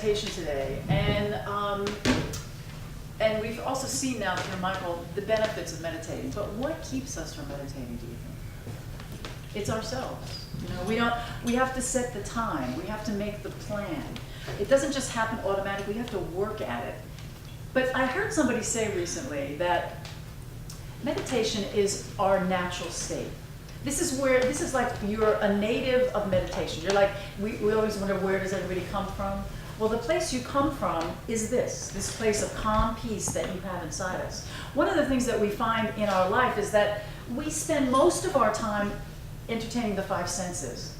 meditation today, and we've also seen now through Michael the benefits of meditating. But what keeps us from meditating, do you think? It's ourselves. You know, we have to set the time. We have to make the plan. It doesn't just happen automatically. We have to work at it. But I heard somebody say recently that meditation is our natural state. This is like you're a native of meditation. You're like, we always wonder, where does everybody come from? Well, the place you come from is this place of calm peace that you have inside us. One of the things that we find in our life is that we spend most of our time entertaining the five senses: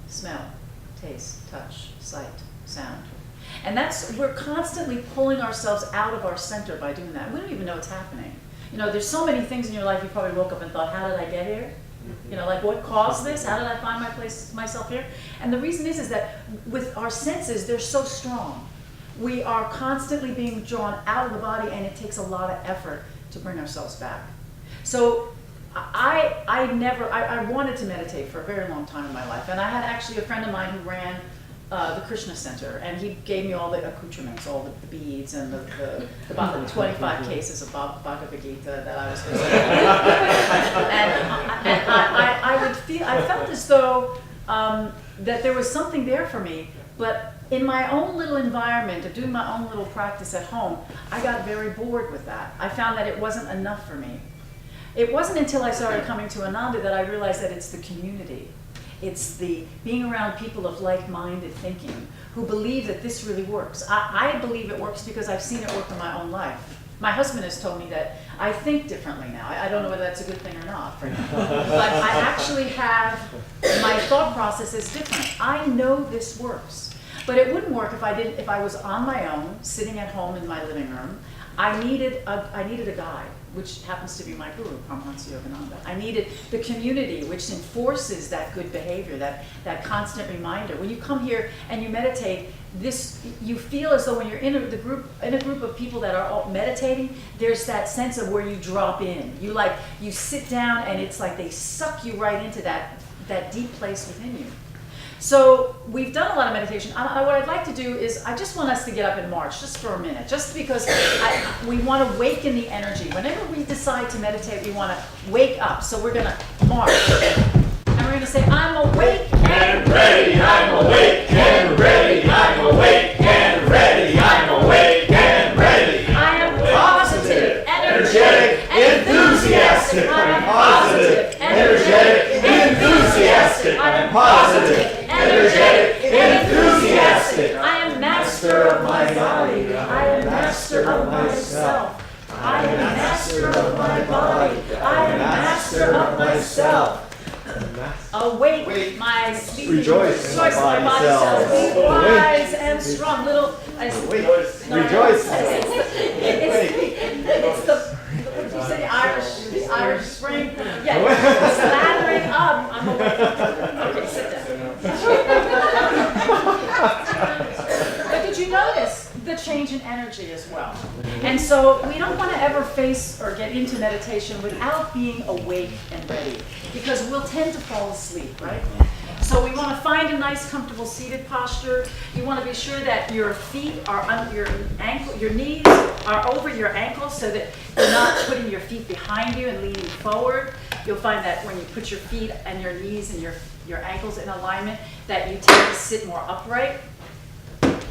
smell, taste, touch, sight, sound. And we're constantly pulling ourselves out of our center by doing that. We don't even know what's happening. You know, there's so many things in your life you probably woke up and thought, how did I get here? You know, like, what caused this? How did I find myself here? And the reason is that with our senses, they're so strong. We are constantly being drawn out of the body, and it takes a lot of effort to bring ourselves back. So I wanted to meditate for a very long time in my life. And I had actually a friend of mine who ran the Krishna Center, and he gave me all the accoutrements, all the beads, and about the 25 cases of Bhagavad Gita that I was supposed to and I felt as though that there was something there for me, but in my own little environment of doing my own little practice at home, I got very bored with that. I found that it wasn't enough for me. It wasn't until I started coming to Ananda that I realized that it's the community. It's the being around people of like-minded thinking who believe that this really works. I believe it works because I've seen it work in my own life. My husband has told me that I think differently now. I don't know whether that's a good thing or not, but I actually have, my thought process is different. I know this works. But it wouldn't work if I was on my own, sitting at home in my living room. I needed a guide, which happens to be my guru, Hong Sau Yogananda. I needed the community, which enforces that good behavior, that constant reminder. When you come here and you meditate, you feel as though when you're in a group of people that are all meditating, there's that sense of where you drop in. You sit down, and it's like they suck you right into that deep place within you. So we've done a lot of meditation. What I'd like to do is, I just want us to get up and march just for a minute, just because we want to waken the energy. Whenever we decide to meditate, we want to wake up. So we're going to march. And we're going to say, I'm awake and ready. I'm awake and ready. I'm awake and ready. I'm awake and ready. I am positive, energetic, enthusiastic. I am positive, energetic, enthusiastic. I am positive, energetic, enthusiastic. I am master of my body. I am master of myself. I am master of my body. I am master of myself. Awake, my sleep. Rejoice, my body cells. Be wise and strong. Rejoice. It's the what did you say? The Irish Spring. Yeah, it's lathering up. I'm awake. Okay, sit down. But did you notice the change in energy as well? And so we don't want to ever face or get into meditation without being awake and ready, because we'll tend to fall asleep, right? So we want to find a nice, comfortable seated posture. You want to be sure that your feet are under your knees are over your ankles, so that you're not putting your feet behind you and leaning forward. You'll find that when you put your feet and your knees and your ankles in alignment, that you tend to sit more upright.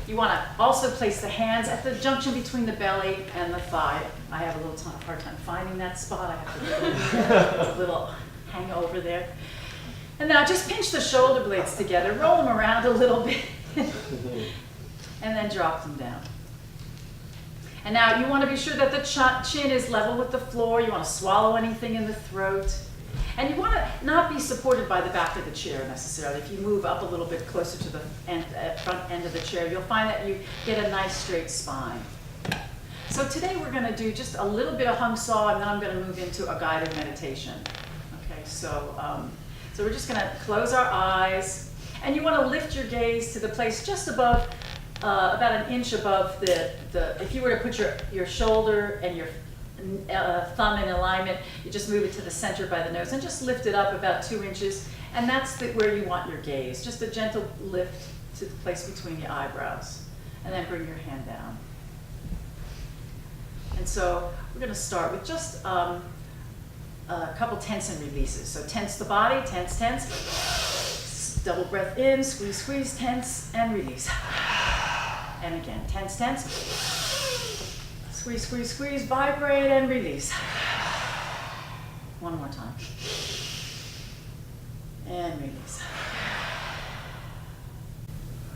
You want to also place the hands at the junction between the belly and the thigh. I have a little hard time finding that spot. I have to do a little hang over there. And now just pinch the shoulder blades together, roll them around a little bit, and then drop them down. And now you want to be sure that the chin is level with the floor. You want to swallow anything in the throat. And you want to not be supported by the back of the chair necessarily. If you move up a little bit closer to the front end of the chair, you'll find that you get a nice straight spine. So today we're going to do just a little bit of Hong Sau, and then I'm going to move into a guided meditation. Okay, so we're just going to close our eyes, and you want to lift your gaze to the place just above, about an inch above if you were to put your shoulder and your thumb in alignment, you just move it to the center by the nose and just lift it up about 2 inches, and that's where you want your gaze. Just a gentle lift to the place between your eyebrows. and then bring your hand down. And so we're going to start with just a couple tense and releases. So tense the body, tense, tense. Double breath in, squeeze, squeeze, tense, and release. And again, tense, tense. Squeeze, squeeze, squeeze, vibrate, and release. One more time. And release.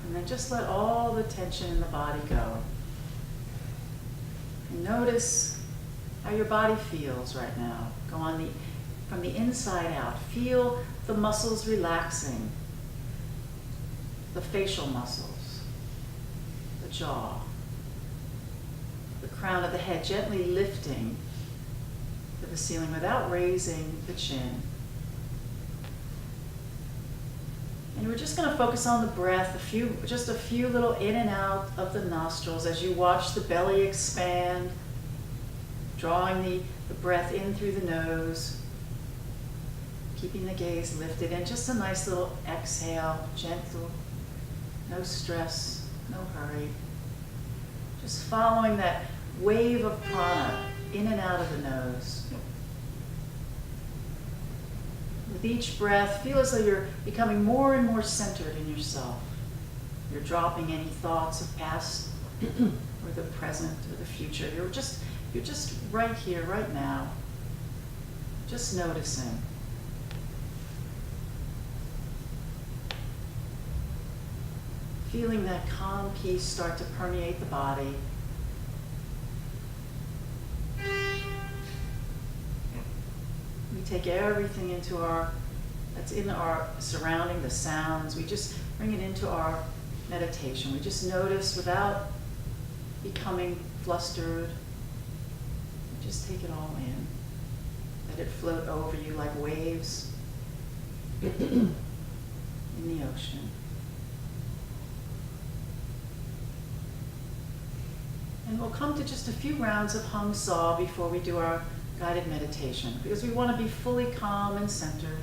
And then just let all the tension in the body go. And notice how your body feels right now. Go on from the inside out. Feel the muscles relaxing. The facial muscles. The jaw. The crown of the head gently lifting to the ceiling without raising the chin. And we're just going to focus on the breath, just a few little in and out of the nostrils as you watch the belly expand, drawing the breath in through the nose, keeping the gaze lifted, and just a nice little exhale, gentle, no stress, no hurry. Just following that wave of prana in and out of the nose. With each breath, feel as though you're becoming more and more centered in yourself. You're dropping any thoughts of past or the present or the future. You're just right here, right now. Just noticing. Feeling that calm peace start to permeate the body. We take everything that's in our surrounding, the sounds, we just bring it into our meditation. We just notice without becoming flustered. We just take it all in. Let it float over you like waves in the ocean. And we'll come to just a few rounds of Hong Sau before we do our guided meditation, because we want to be fully calm and centered.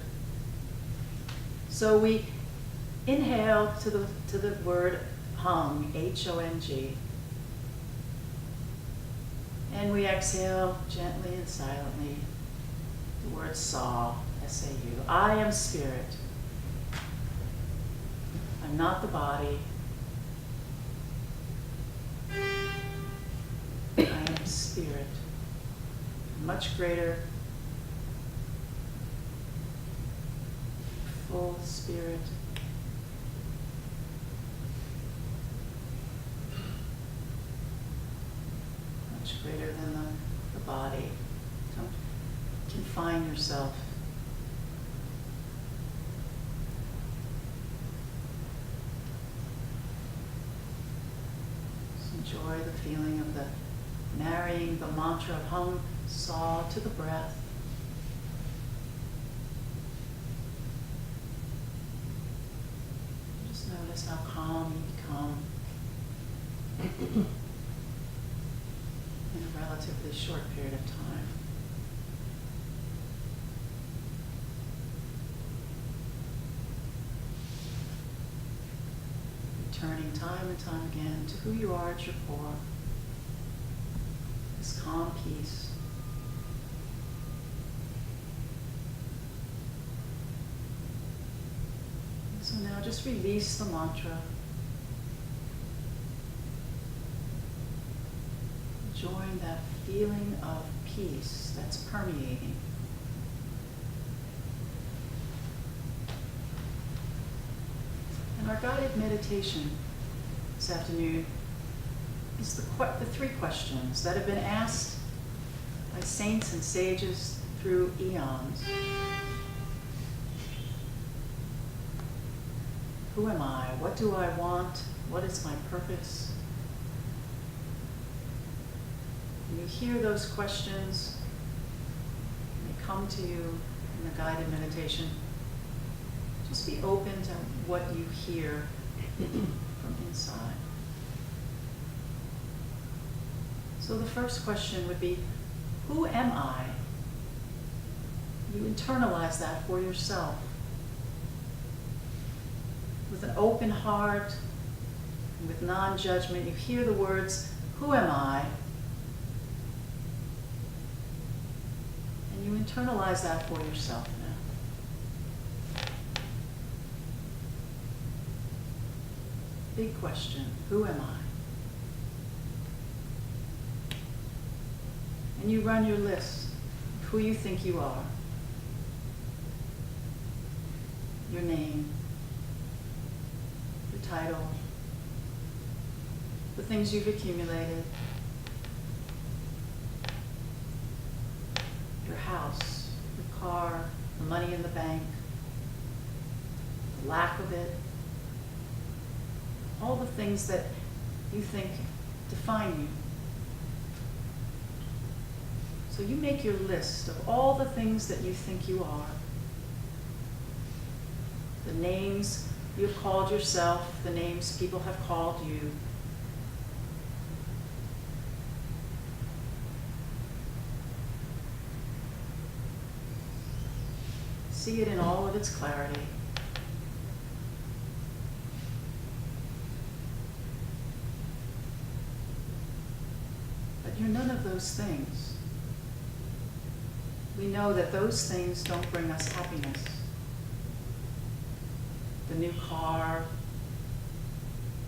So we inhale to the word Hong, H-O-N-G. And we exhale gently and silently the word Sau, S-A-U. I am spirit. I'm not the body. I am spirit. Much greater, full spirit. Much greater than the body. Don't confine yourself. Just enjoy the feeling of marrying the mantra of Hong Sau to the breath. Just notice how calm you become in a relatively short period of time. Returning time and time again to who you are at your core. This calm peace. So now just release the mantra. Enjoying that feeling of peace that's permeating. And our guided meditation this afternoon is the three questions that have been asked by saints and sages through eons. Who am I? What do I want? What is my purpose? When you hear those questions, when they come to you in the guided meditation, just be open to what you hear from inside. So the first question would be, who am I? You internalize that for yourself. With an open heart, And with non-judgment, you hear the words, "Who am I?" And you internalize that for yourself now. Big question, who am I? And you run your list of who you think you are. Your name, your title, the things you've accumulated, your house, your car, the money in the bank, the lack of it, all the things that you think define you. So you make your list of all the things that you think you are. The names you've called yourself, the names people have called you. See it in all of its clarity. But you're none of those things. We know that those things don't bring us happiness. The new car,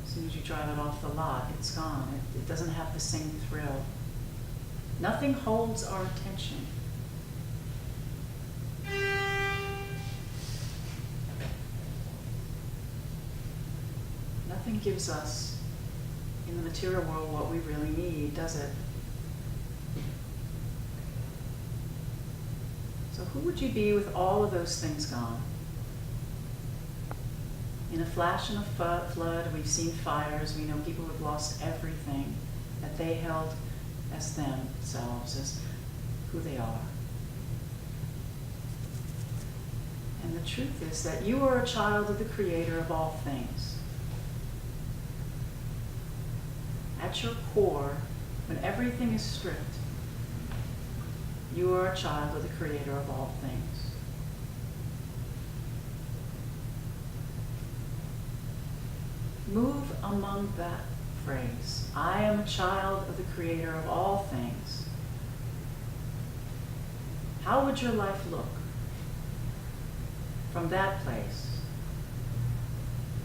as soon as you drive it off the lot, it's gone. It doesn't have the same thrill. Nothing holds our attention. Nothing gives us, in the material world, what we really need, does it? So who would you be with all of those things gone? In a flash and a flood, we've seen fires. We know people who have lost everything that they held as themselves, as who they are. And the truth is that you are a child of the Creator of all things. At your core, when everything is stripped, you are a child of the Creator of all things. Move among that phrase. I am a child of the Creator of all things. How would your life look from that place?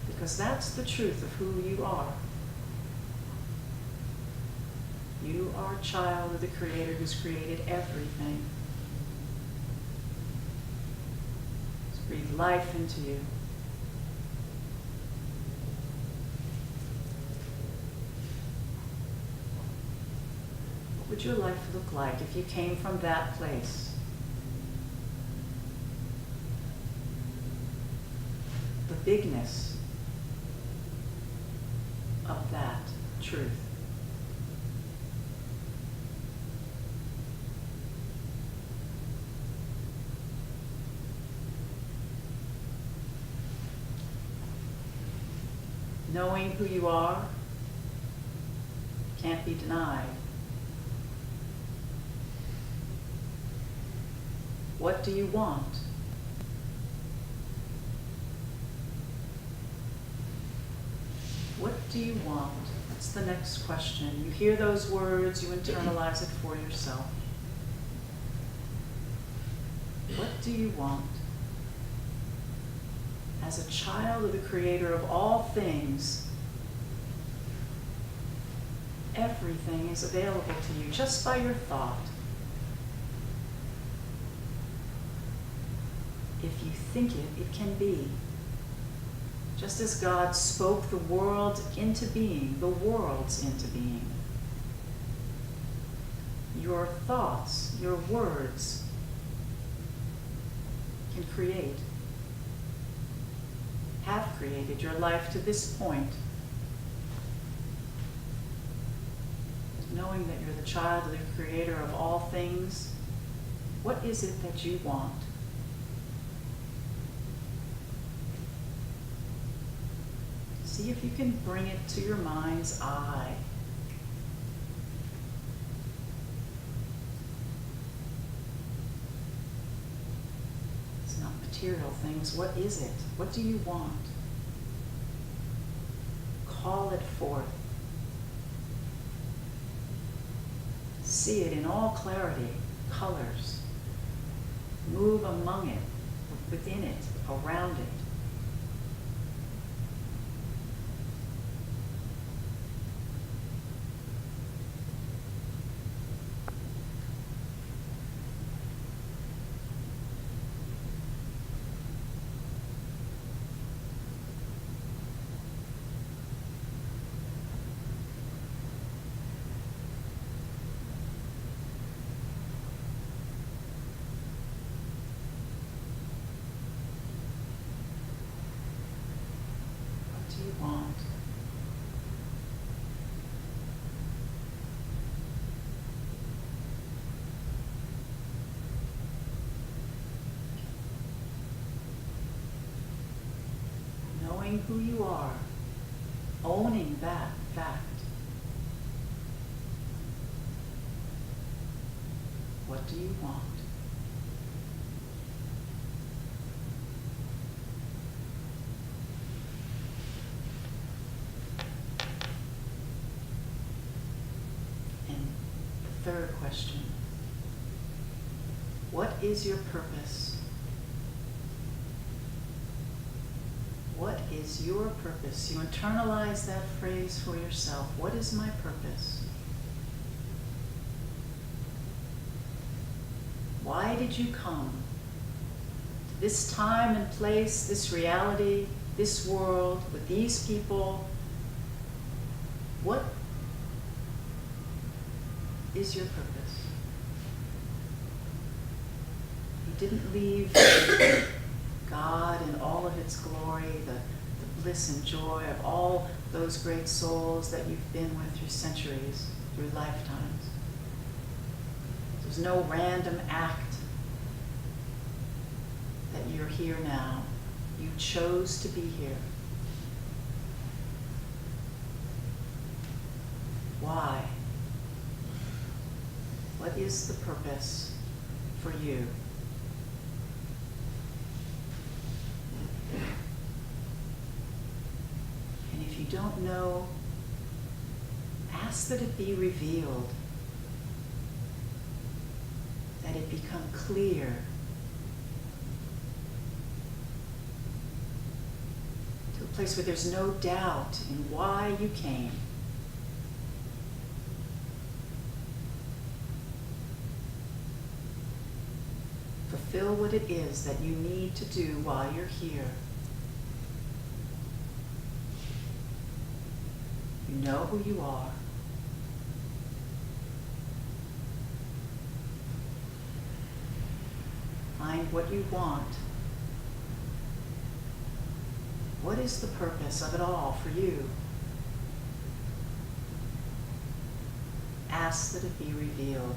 Because that's the truth of who you are. You are a child of the Creator who's created everything. He's breathed life into you. What would your life look like if you came from that place? The bigness of that truth. Knowing who you are can't be denied. What do you want? What do you want? That's the next question. You hear those words, you internalize it for yourself. What do you want? As a child of the Creator of all things, everything is available to you just by your thought. If you think it, it can be. Just as God spoke the world into being, the worlds into being. Your thoughts, your words can create, have created your life to this point. Knowing that you're the child of the Creator of all things, what is it that you want? See if you can bring it to your mind's eye. It's not material things. What is it? What do you want? call it forth. See it in all clarity, colors. Move among it, within it, around it. What do you want? Knowing who you are, owning that fact. What do you want? And the third question, what is your purpose? What is your purpose? You internalize that phrase for yourself. What is my purpose? Why did you come to this time and place, this reality, this world, with these people? What is your purpose? You didn't leave God in all of its glory, the bliss and joy of all those great souls that you've been with through centuries, through lifetimes. There's no random act that you're here now. You chose to be here. Why? What is the purpose for you? And if you don't know, ask that it be revealed, that it become clear, to a place where there's no doubt in why you came. Fulfill what it is that you need to do while you're here. You know who you are. Find what you want. What is the purpose of it all for you? Ask that it be revealed.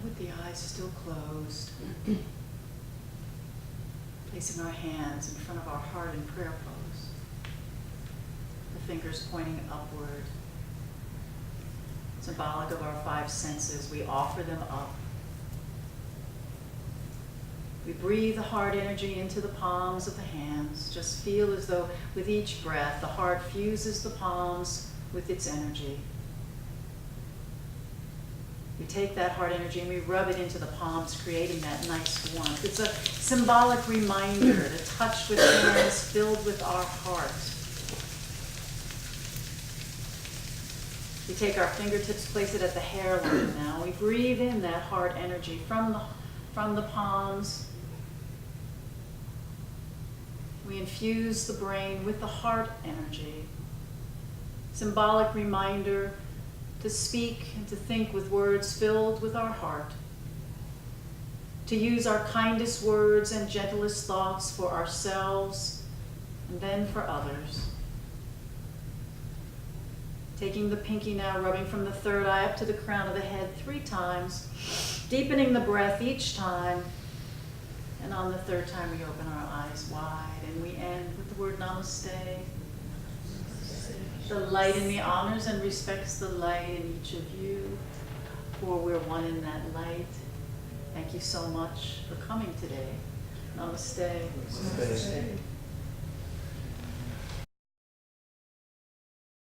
With the eyes still closed, placing our hands in front of our heart in prayer pose. The fingers pointing upward. Symbolic of our 5 senses, we offer them up. We breathe the heart energy into the palms of the hands. Just feel as though with each breath, the heart fuses the palms with its energy. We take that heart energy and we rub it into the palms, creating that nice warmth. It's a symbolic reminder to touch with hands filled with our heart. We take our fingertips, place it at the hairline now. We breathe in that heart energy from the palms. We infuse the brain with the heart energy. Symbolic reminder to speak and to think with words filled with our heart. To use our kindest words and gentlest thoughts for ourselves and then for others. Taking the pinky now, rubbing from the third eye up to the crown of the head 3 times, deepening the breath each time. And on the 3rd time, we open our eyes wide and we end with the word namaste. The light in me honors and respects the light in each of you, for we're one in that light. Thank you so much for coming today. Namaste. Namaste.